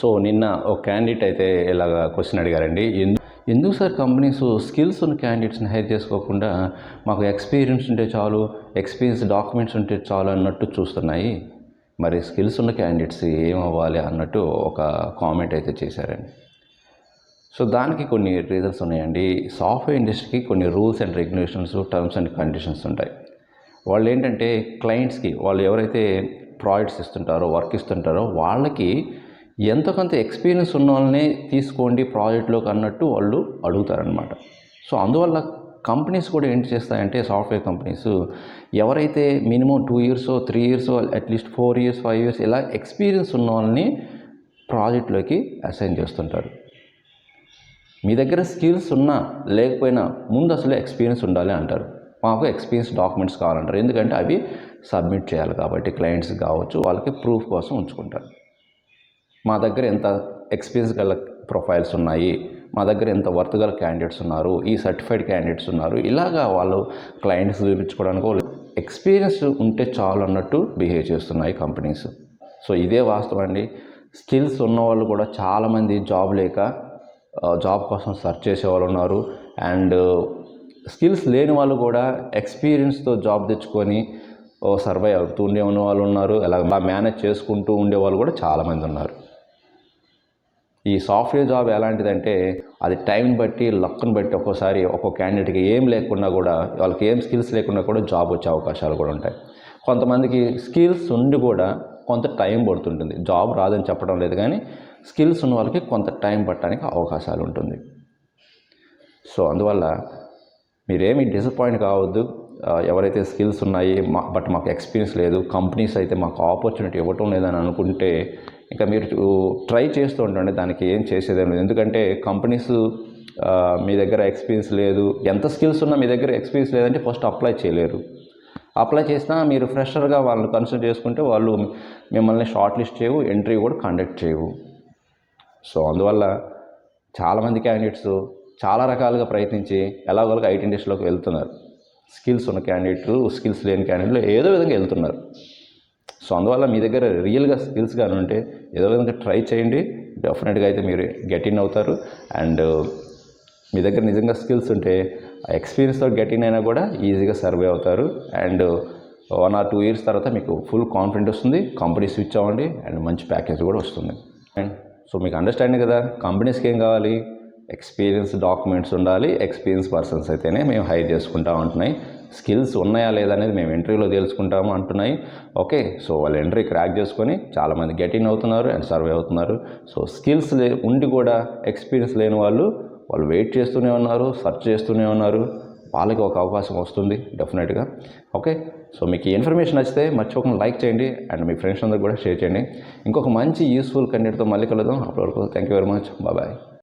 So నిన్న ఒక candidate అయితే ఇలాగ క్వశ్చన్ అడిగారండి. ఎందుకు సార్ కంపెనీస్ స్కిల్స్ ఉన్న క్యాండిడేట్స్ని హైర్ చేసుకోకుండా మాకు ఎక్స్పీరియన్స్ ఉంటే చాలు, ఎక్స్పీరియన్స్ డాక్యుమెంట్స్ ఉంటే చాలు అన్నట్టు చూస్తున్నాయి, మరి స్కిల్స్ ఉన్న క్యాండిడేట్స్ ఏమవ్వాలి అన్నట్టు ఒక కామెంట్ అయితే చేశారండి. సో దానికి కొన్ని రీజన్స్ ఉన్నాయండి. సాఫ్ట్వేర్ ఇండస్ట్రీకి కొన్ని rules and regulations, terms and conditions ఉంటాయి. వాళ్ళు ఏంటంటే క్లయింట్స్కి, వాళ్ళు ఎవరైతే ప్రాజెక్ట్స్ ఇస్తుంటారో, వర్క్ ఇస్తుంటారో వాళ్ళకి ఎంతో కొంత ఎక్స్పీరియన్స్ ఉన్న వాళ్ళనే తీసుకోండి ప్రాజెక్ట్లోకి అన్నట్టు వాళ్ళు అడుగుతారనమాట. సో అందువల్ల కంపెనీస్ కూడా ఏంటి చేస్తాయంటే, సాఫ్ట్వేర్ కంపెనీస్ ఎవరైతే minimum 2 years 3 years at least 4 years 5 years ఇలా ఎక్స్పీరియన్స్ ఉన్న వాళ్ళని ప్రాజెక్ట్లోకి అసైన్ చేస్తుంటారు. మీ దగ్గర స్కిల్స్ ఉన్నా లేకపోయినా ముందు అసలు ఎక్స్పీరియన్స్ ఉండాలి అంటారు. మాకు ఎక్స్పీరియన్స్ డాక్యుమెంట్స్ కావాలంటారు. ఎందుకంటే అవి సబ్మిట్ చేయాలి కాబట్టి క్లయింట్స్ కావచ్చు, వాళ్ళకి ప్రూఫ్ కోసం ఉంచుకుంటారు. మా దగ్గర ఎంత ఎక్స్పీరియన్స్ గల ప్రొఫైల్స్ ఉన్నాయి, మా దగ్గర ఎంత వర్త్ గల క్యాండిడేట్స్ ఉన్నారు, ఈ సర్టిఫైడ్ క్యాండిడేట్స్ ఉన్నారు, ఇలాగా వాళ్ళు క్లయింట్స్ చూపించుకోవడానికి వాళ్ళు ఎక్స్పీరియన్స్ ఉంటే చాలు అన్నట్టు బిహేవ్ చేస్తున్నాయి కంపెనీస్. సో ఇదే వాస్తవం అండి. స్కిల్స్ ఉన్నవాళ్ళు కూడా చాలామంది జాబ్ లేక జాబ్ కోసం సెర్చ్ చేసే వాళ్ళు ఉన్నారు. అండ్ స్కిల్స్ లేని వాళ్ళు కూడా ఎక్స్పీరియన్స్తో జాబ్ తెచ్చుకొని సర్వైవ్ అవుతూ ఉండే వాళ్ళు ఉన్నారు. అలా మేనేజ్ చేసుకుంటూ ఉండే వాళ్ళు కూడా చాలామంది ఉన్నారు. ఈ సాఫ్ట్వేర్ జాబ్ ఎలాంటిదంటే అది టైంని బట్టి, లక్ని బట్టి ఒక్కోసారి ఒక్కో క్యాండిడేట్కి ఏం లేకుండా కూడా, వాళ్ళకి ఏం స్కిల్స్ లేకుండా కూడా జాబ్ వచ్చే అవకాశాలు కూడా ఉంటాయి. కొంతమందికి స్కిల్స్ ఉండి కూడా కొంత టైం పడుతుంటుంది. జాబ్ రాదని చెప్పడం లేదు, కానీ స్కిల్స్ ఉన్న వాళ్ళకి కొంత టైం పట్టడానికి అవకాశాలు ఉంటుంది. సో అందువల్ల మీరేమి డిసప్పాయింట్ కావద్దు. ఎవరైతే స్కిల్స్ ఉన్నాయి బట్ మాకు ఎక్స్పీరియన్స్ లేదు, కంపెనీస్ అయితే మాకు ఆపర్చునిటీ ఇవ్వటం లేదని అనుకుంటే ఇంకా మీరు ట్రై చేస్తూ ఉండండి. దానికి ఏం చేసేదేం లేదు. ఎందుకంటే కంపెనీస్ మీ దగ్గర ఎక్స్పీరియన్స్ లేదు, ఎంత స్కిల్స్ ఉన్నా మీ దగ్గర ఎక్స్పీరియన్స్ లేదంటే ఫస్ట్ అప్లై చేయలేరు. అప్లై చేసినా మీరు ఫ్రెషర్గా వాళ్ళని కన్సిడర్ చేసుకుంటే వాళ్ళు మిమ్మల్ని షార్ట్ లిస్ట్ చేయవు, ఇంటర్వ్యూ కూడా కండక్ట్ చేయవు. సో అందువల్ల చాలామంది క్యాండిడేట్స్ చాలా రకాలుగా ప్రయత్నించి ఎలాగోలాగా ఐటీ ఇండస్ట్రీలోకి వెళ్తున్నారు. స్కిల్స్ ఉన్న క్యాండిడేట్లు, స్కిల్స్ లేని క్యాండిడేట్లు ఏదో విధంగా వెళ్తున్నారు. సో అందువల్ల మీ దగ్గర రియల్గా స్కిల్స్ కానీ ఉంటే ఏదో విధంగా ట్రై చేయండి. డెఫినెట్గా అయితే మీరు గెట్ ఇన్ అవుతారు. అండ్ మీ దగ్గర నిజంగా స్కిల్స్ ఉంటే ఎక్స్పీరియన్స్తో గెట్ ఇన్ అయినా కూడా ఈజీగా సర్వే అవుతారు. అండ్ 1 or 2 years తర్వాత మీకు ఫుల్ కాన్ఫిడెంట్ వస్తుంది. కంపెనీ స్విచ్ అవ్వండి అండ్ మంచి ప్యాకేజ్ కూడా వస్తుంది. అండ్ సో మీకు అండర్స్టాండింగ్ కదా, కంపెనీస్కి ఏం కావాలి, ఎక్స్పీరియన్స్ డాక్యుమెంట్స్ ఉండాలి, ఎక్స్పీరియన్స్ పర్సన్స్ అయితేనే మేము హైర్ చేసుకుంటా ఉంటున్నాయి. స్కిల్స్ ఉన్నాయా లేదా అనేది మేము ఇంటర్వ్యూలో తెలుసుకుంటాము అంటున్నాయి. ఓకే, సో వాళ్ళు ఇంటర్వ్యూ క్రాక్ చేసుకొని చాలామంది గెట్ ఇన్ అవుతున్నారు అండ్ సర్వే అవుతున్నారు. సో స్కిల్స్ ఉండి కూడా ఎక్స్పీరియన్స్ లేని వాళ్ళు వెయిట్ చేస్తూనే ఉన్నారు, సెర్చ్ చేస్తూనే ఉన్నారు. వాళ్ళకి ఒక అవకాశం వస్తుంది డెఫినెట్గా. ఓకే, సో మీకు ఈ ఇన్ఫర్మేషన్ నచ్చితే మర్చిపోకుండా లైక్ చేయండి అండ్ మీ ఫ్రెండ్స్ అందరికి కూడా షేర్ చేయండి. ఇంకొక మంచి యూస్ఫుల్ కంటెంట్తో మళ్ళీ కలుద్దాం. అప్పటి వరకు thank you very much. Bye.